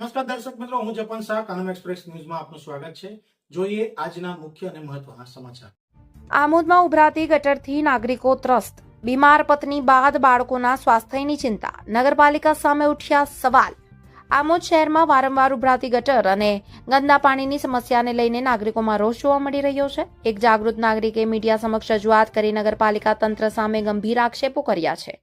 નમસ્કાર દર્શક મિત્રો, હું જપન શાહ, કાનમ એક્સપ્રેસ ન્યૂઝમાં આપનું સ્વાગત છે। જોઈએ આજના મુખ્ય અને મહત્વના સમાચાર। આમોદમાં ઉભરાતી ગટરથી નાગરિકો ત્રસ્ત, બીમાર પત્ની બાદ બાળકોના સ્વાસ્થ્યની ચિંતા, નગરપાલિકા સામે ઉઠ્યા સવાલ। આમોદ શહેરમાં વારંવાર ઉભરાતી ગટર અને ગંદા પાણીની સમસ્યાને લઈને નાગરિકોમાં રોષ જોવા મળી રહ્યો છે। એક જાગૃત નાગરિકે મીડિયા સમક્ષ રજૂઆત કરી નગરપાલિકા તંત્ર સામે ગંભીર આક્ષેપો કર્યા છે।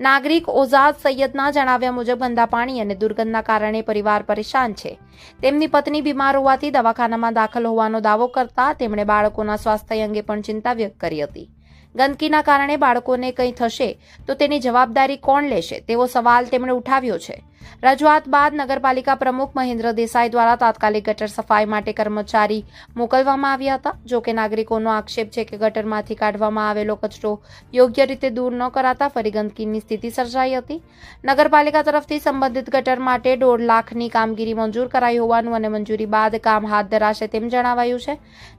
નાગરિક ઓઝાદ સૈયદના જણાવ્યા મુજબ ગંદા પાણી અને દુર્ગંધના કારણે પરિવાર પરેશાન છે। તેમની પત્ની બીમાર હોવાથી દવાખાનામાં દાખલ હોવાનો દાવો કરતા તેમણે બાળકોના સ્વાસ્થ્ય અંગે પણ ચિંતા વ્યક્ત કરી હતી। ગંદકીના કારણે બાળકોને કંઈ થશે તો તેની જવાબદારી કોણ લેશે તેવો સવાલ તેમણે ઉઠાવ્યો છે। રજૂઆત બાદ નગરપાલિકા પ્રમુખ મહેન્દ્ર દેસાઈ દ્વારા તાત્કાલિક ગટર સફાઈ માટે કર્મચારી મોકલવામાં આવ્યા હતા। જો કે નાગરિકોનો આક્ષેપ છે કે ગટરમાંથી કાઢવામાં આવેલો કચરો યોગ્ય રીતે દૂર ન કરાતા ફરી ગંદકીની સ્થિતિ સર્જાઈ હતી। નગરપાલિકા તરફથી સંબંધિત ગટર માટે 1.5 લાખની કામગીરી મંજૂર કરાઈ હોવાનું અને મંજૂરી બાદ કામ હાથ ધરાશે તેમ જણાવાયું છે।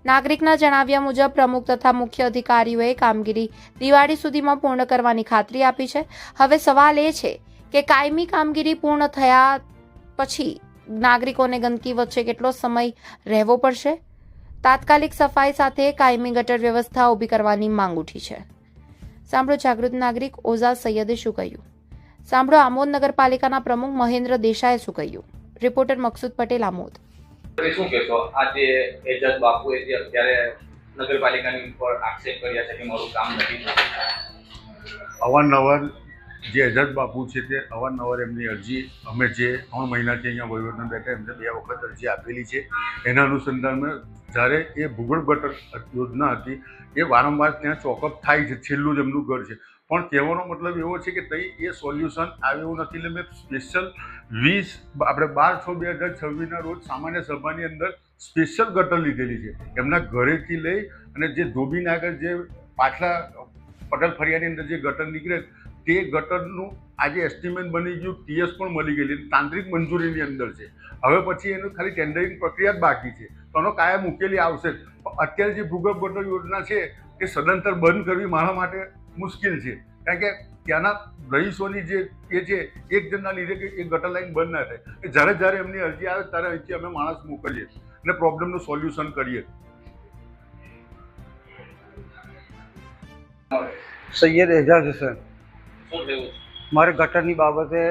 નાગરિકના જણાવ્યા મુજબ પ્રમુખ તથા મુખ્ય અધિકારીઓએ કામગીરી દિવાળી સુધીમાં પૂર્ણ કરવાની ખાતરી આપી છે। હવે સવાલ એ છે કે કાયમી કામગીરી પૂર્ણ થયા પછી નાગરિકોને ગંદકી વચ્ચે કેટલો સમય રહેવો પડશે? તાત્કાલિક સફાઈ સાથે કાયમી ગટર વ્યવસ્થા ઊભી કરવાની માંગ ઉઠી છે। સાંભળો જાગૃત નાગરિક ઓઝાદ સૈયદે શું કહ્યું, સાંભળો આમોદ નગરપાલિકાના પ્રમુખ મહેન્દ્ર દેસાઈએ શું કહ્યું। રિપોર્ટર મકસૂદ પટેલ, આમોદ। શું કહેશો આજે એજાજ બાપુએ જે અત્યારે નગરપાલિકાની ઉપર આક્ષેપ કર્યા છે કે મારું કામ નથી થતું? અવારનવાર જે એજાજ બાપુ છે તે અવારનવાર એમની અરજી અમે જે 3 મહિનાથી અહીંયા વહીવટમાં બેઠા એમને 2 વખત અરજી આપેલી છે। એના અનુસંધાનમાં જ્યારે એ ભૂગર્ભ ગટર યોજના હતી એ વારંવાર ત્યાં ચોકઅપ થાય છે, છેલ્લું જ એમનું ઘર છે, પણ કહેવાનો મતલબ એવો છે કે તઈ એ સોલ્યુશન આવ્યું નથી। એટલે મેં સ્પેશિયલ 12/6/2026ના રોજ સામાન્ય સભાની અંદર સ્પેશિયલ ગટર લીધેલી છે એમના ઘરેથી લઈ અને જે ધોબીને આગળ જે પાછલા પટેલ ફળિયાની અંદર જે ગટર નીકળે તે ગટરનું આજે એસ્ટિમેટ બની ગયું, ટીએસ પણ મળી ગયેલી, તાંત્રિક મંજૂરીની અંદર છે। હવે પછી એનું ખાલી ટેન્ડરિંગ પ્રક્રિયા જ બાકી છે, તો એનો કાયમ ઉકેલી આવશે। અત્યારે જે ભૂગર્ભ ગટર યોજના છે તે સદંતર બંધ કરવી મારા માટે મુશ્કેલ છે, કારણ કે ત્યાંના રહીશોની જે એ છે એક જણના લીધે કે એ ગટર લાઈન બંધ ના થાય। જ્યારે એમની અરજી આવે ત્યારે અહીંથી અમે માણસ મોકલીએ અને પ્રોબ્લેમનું સોલ્યુશન કરીએ। सैयद एजाज हुसैन। શું થયું? મારે ગટરની બાબતે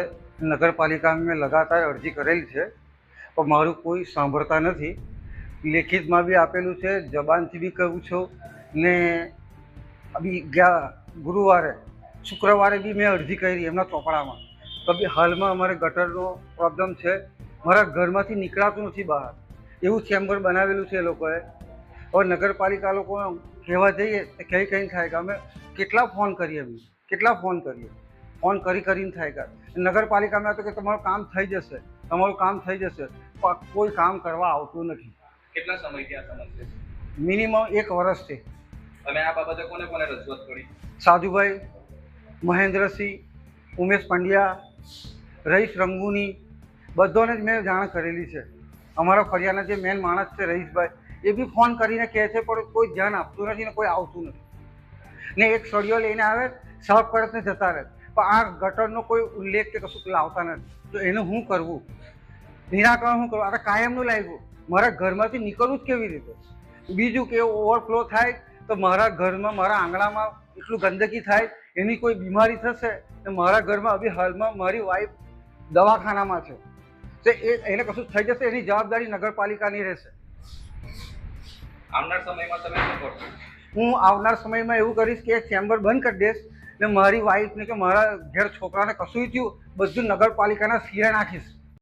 નગરપાલિકામાં મેં લગાતાર અરજી કરેલી છે પણ મારું કોઈ સાંભળતા નથી। લેખિતમાં બી આપેલું છે, જબાનથી બી કહું છું ને અભી ગયા ગુરુવારે શુક્રવારે બી મેં અરજી કરી એમના ચોપડામાં। તો બી હાલમાં અમારે ગટરનો પ્રોબ્લેમ છે, મારા ઘરમાંથી નીકળાતું નથી બહાર, એવું ચેમ્બર બનાવેલું છે એ લોકોએ। હવે નગરપાલિકા લોકો કહેવા જઈએ તો કઈ થાય કે અમે કેટલા ફોન કરીએ, ફોન કરીને થાય કે નગરપાલિકામાં તો કે તમારું કામ થઈ જશે, પણ કોઈ કામ કરવા આવતું નથી। કેટલા સમયથી આ સમસ્યા છે? મિનિમમ 1 વર્ષથી। તમે આ બાબતે કોને રજૂઆત કરી? સાધુભાઈ, મહેન્દ્રસિંહ, ઉમેશ પંડ્યા, રહીશ રંગુની, બધાને જ મેં જાણ કરેલી છે। અમારા ફળિયાના જે મેન માણસ છે રહીશભાઈ, એ બી ફોન કરીને કહે છે પણ કોઈ ધ્યાન આપતું નથી ને કોઈ આવતું નથી ને એક સળિયો લઈને આવે, સાફ કરે ને જતા રહે, પણ આ ગટરનો કોઈ ઉલ્લેખ કે કશું લાવતા નથી। તો એનું શું કરવું, નિરાકરણ શું કરવું? આ કાયમનું લાગ્યું, મારા ઘરમાંથી નીકળવું જ કેવી રીતે? બીજું કે ઓવરફ્લો થાય તો મારા ઘરમાં, મારા આંગણામાં એટલું ગંદકી થાય, એની કોઈ બીમારી થશે તો મારા ઘરમાં અભી હાલમાં મારી વાઈફ દવાખાનામાં છે, તો એને કશું થઈ જશે એની જવાબદારી નગરપાલિકાની રહેશે। આવનાર સમયમાં તમે શું કરશો? હું આવનાર સમયમાં એવું કરીશ કે એક ચેમ્બર બંધ કરી દઈશ ને મારી વાઈફને કે મારા ઘેર છોકરાને કશું થયું બધું નગરપાલિકાના સિરે નાખીશ।